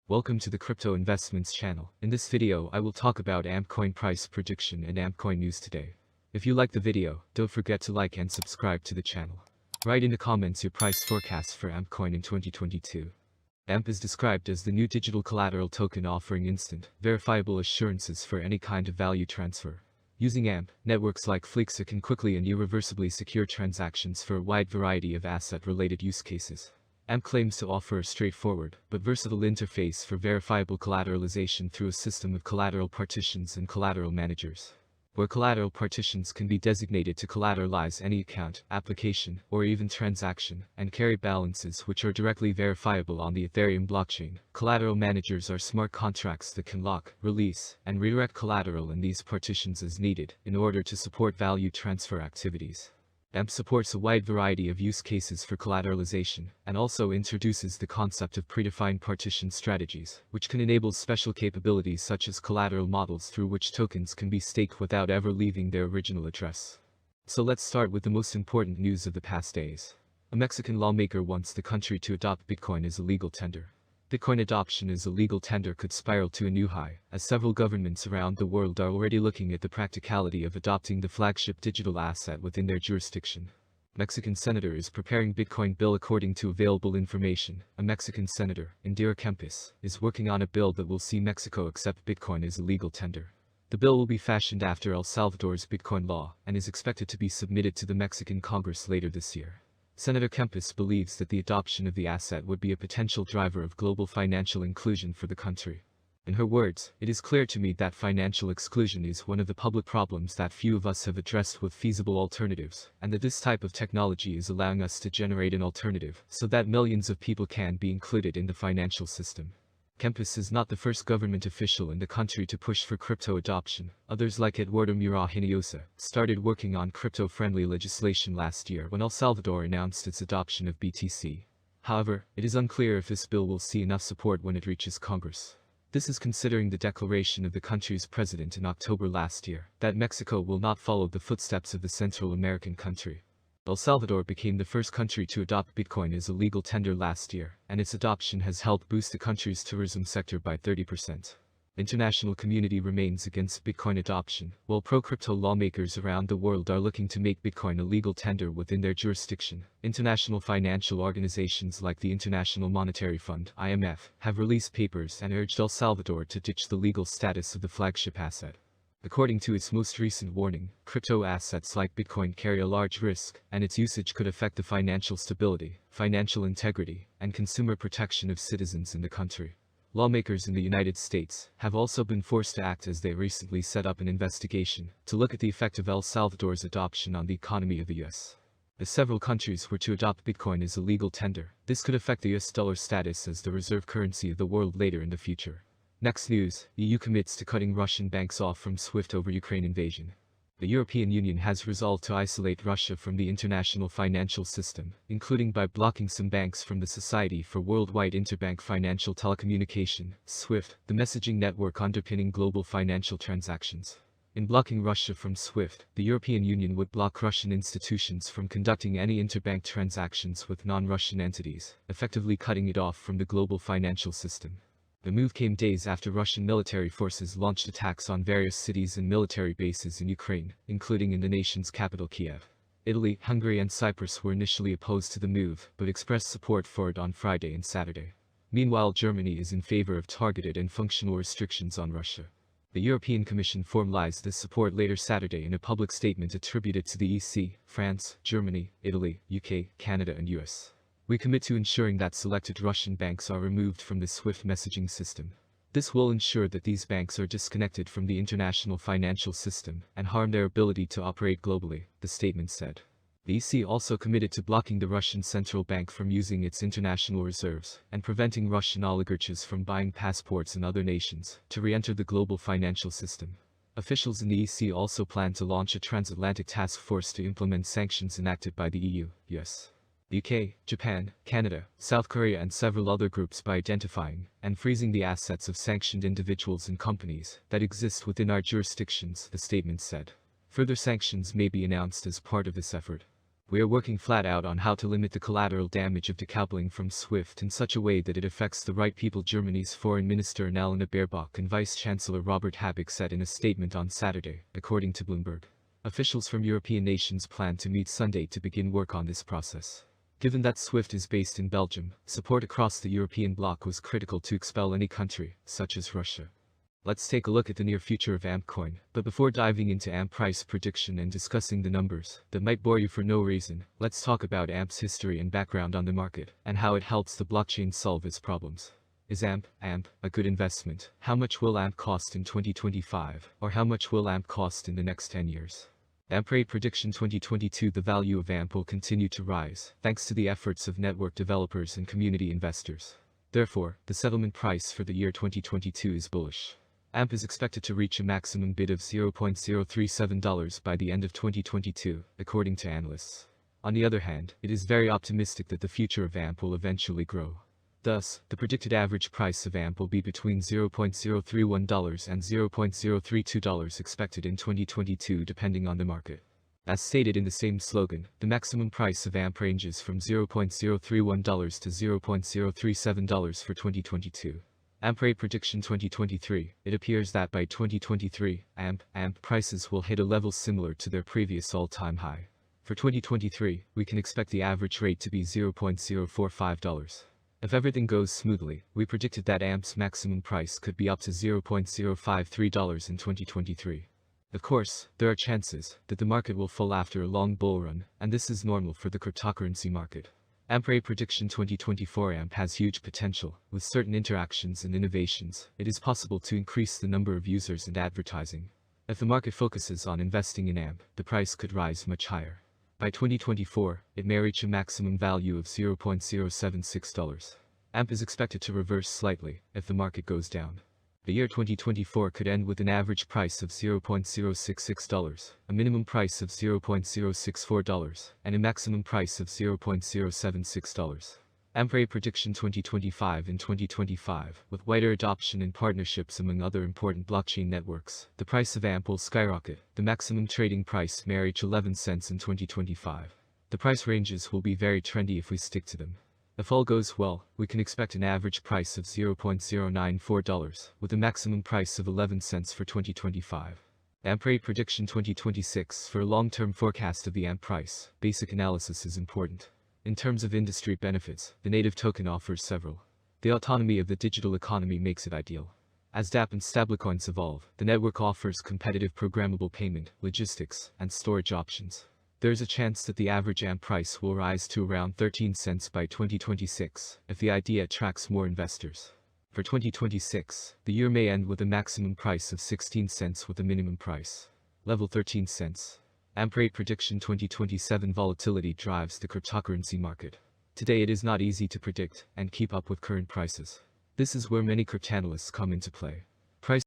Welcome to the Crypto Investments channel. In this video, I will talk about AMP coin price prediction and AMP coin news today. If you like the video, don't forget to like and subscribe to the channel. Write in the comments your price forecast for AMP coin in 2022. AMP is described as the new digital collateral token offering instant, verifiable assurances for any kind of value transfer. Using AMP, networks like Flexa can quickly and irreversibly secure transactions for a wide variety of asset-related use cases. AMP claims to offer a straightforward, but versatile interface for verifiable collateralization through a system of collateral partitions and collateral managers, where collateral partitions can be designated to collateralize any account, application, or even transaction, and carry balances which are directly verifiable on the Ethereum blockchain. Collateral managers are smart contracts that can lock, release, and redirect collateral in these partitions as needed, in order to support value transfer activities. AMP supports a wide variety of use cases for collateralization, and also introduces the concept of predefined partition strategies, which can enable special capabilities such as collateral models through which tokens can be staked without ever leaving their original address. So let's start with the most important news of the past days. A Mexican lawmaker wants the country to adopt Bitcoin as a legal tender. Bitcoin adoption as a legal tender could spiral to a new high, as several governments around the world are already looking at the practicality of adopting the flagship digital asset within their jurisdiction. Mexican senator is preparing Bitcoin bill. According to available information, a Mexican senator, Indira Kempis, is working on a bill that will see Mexico accept Bitcoin as a legal tender. The bill will be fashioned after El Salvador's Bitcoin law, and is expected to be submitted to the Mexican Congress later this year. Senator Kempis believes that the adoption of the asset would be a potential driver of global financial inclusion for the country. In her words, "It is clear to me that financial exclusion is one of the public problems that few of us have addressed with feasible alternatives, and that this type of technology is allowing us to generate an alternative so that millions of people can be included in the financial system." Kempis is not the first government official in the country to push for crypto adoption. Others like Eduardo Mura Hinojosa started working on crypto-friendly legislation last year when El Salvador announced its adoption of BTC. However, it is unclear if this bill will see enough support when it reaches Congress. This is considering the declaration of the country's president in October last year that Mexico will not follow the footsteps of the Central American country. El Salvador became the first country to adopt Bitcoin as a legal tender last year, and its adoption has helped boost the country's tourism sector by 30%. The international community remains against Bitcoin adoption, while pro-crypto lawmakers around the world are looking to make Bitcoin a legal tender within their jurisdiction. International financial organizations like the International Monetary Fund (IMF) have released papers and urged El Salvador to ditch the legal status of the flagship asset. According to its most recent warning, crypto assets like Bitcoin carry a large risk, and its usage could affect the financial stability, financial integrity, and consumer protection of citizens in the country. Lawmakers in the United States have also been forced to act as they recently set up an investigation to look at the effect of El Salvador's adoption on the economy of the U.S. If several countries were to adopt Bitcoin as a legal tender, this could affect the U.S. dollar status as the reserve currency of the world later in the future. Next news, EU commits to cutting Russian banks off from SWIFT over Ukraine invasion. The European Union has resolved to isolate Russia from the international financial system, including by blocking some banks from the Society for Worldwide Interbank Financial Telecommunication, SWIFT, the messaging network underpinning global financial transactions. In blocking Russia from SWIFT, the European Union would block Russian institutions from conducting any interbank transactions with non-Russian entities, effectively cutting it off from the global financial system. The move came days after Russian military forces launched attacks on various cities and military bases in Ukraine, including in the nation's capital Kiev. Italy, Hungary and Cyprus were initially opposed to the move, but expressed support for it on Friday and Saturday. Meanwhile, Germany is in favor of targeted and functional restrictions on Russia. The European Commission formalized this support later Saturday in a public statement attributed to the EC, France, Germany, Italy, UK, Canada and US. "We commit to ensuring that selected Russian banks are removed from the SWIFT messaging system. This will ensure that these banks are disconnected from the international financial system and harm their ability to operate globally," the statement said. The EC also committed to blocking the Russian central bank from using its international reserves and preventing Russian oligarchs from buying passports in other nations to re-enter the global financial system. Officials in the EC also plan to launch a transatlantic task force to implement sanctions enacted by the EU, US, the UK, Japan, Canada, South Korea and several other groups by identifying and freezing the assets of sanctioned individuals and companies that exist within our jurisdictions, the statement said. Further sanctions may be announced as part of this effort. We are working flat out on how to limit the collateral damage of decoupling from SWIFT in such a way that it affects the right people, Germany's Foreign Minister Annalena Baerbock and Vice-Chancellor Robert Habeck said in a statement on Saturday, according to Bloomberg. Officials from European nations plan to meet Sunday to begin work on this process. Given that SWIFT is based in Belgium, support across the European bloc was critical to expel any country, such as Russia. Let's take a look at the near future of AmpCoin, but before diving into AMP price prediction and discussing the numbers that might bore you for no reason, let's talk about AMP's history and background on the market, and how it helps the blockchain solve its problems. Is AMP a good investment? How much will AMP cost in 2025, or how much will AMP cost in the next 10 years? Ampre prediction 2022. The value of AMP will continue to rise, thanks to the efforts of network developers and community investors. Therefore, the settlement price for the year 2022 is bullish. AMP is expected to reach a maximum bid of $0.037 by the end of 2022, according to analysts. On the other hand, it is very optimistic that the future of AMP will eventually grow. Thus, the predicted average price of AMP will be between $0.031 and $0.032 expected in 2022 depending on the market. As stated in the same slogan, the maximum price of AMP ranges from $0.031 to $0.037 for 2022. Ampre prediction 2023. It appears that by 2023, AMP prices will hit a level similar to their previous all-time high. For 2023, we can expect the average rate to be $0.045. If everything goes smoothly, we predicted that AMP's maximum price could be up to $0.053 in 2023. Of course, there are chances that the market will fall after a long bull run, and this is normal for the cryptocurrency market. Ampre prediction 2024. AMP has huge potential. With certain interactions and innovations, it is possible to increase the number of users and advertising. If the market focuses on investing in AMP, the price could rise much higher. By 2024, it may reach a maximum value of $0.076. AMP is expected to reverse slightly if the market goes down. The year 2024 could end with an average price of $0.066, a minimum price of $0.064, and a maximum price of $0.076. Ampre prediction 2025. In 2025, with wider adoption and partnerships among other important blockchain networks, the price of AMP will skyrocket. The maximum trading price may reach 11 cents in 2025. The price ranges will be very trendy if we stick to them. If all goes well, we can expect an average price of $0.094, with a maximum price of 11 cents for 2025. Ampre prediction 2026. For a long-term forecast of the AMP price, basic analysis is important. In terms of industry benefits, the native token offers several. The autonomy of the digital economy makes it ideal. As dApp and stablecoins evolve, the network offers competitive programmable payment, logistics, and storage options. There is a chance that the average AMP price will rise to around 13 cents by 2026, if the idea attracts more investors. For 2026, the year may end with a maximum price of 16 cents with a minimum price level 13 cents. Ampre prediction 2027. Volatility drives the cryptocurrency market. Today it is not easy to predict and keep up with current prices. This is where many cryptanalysts come into play. Price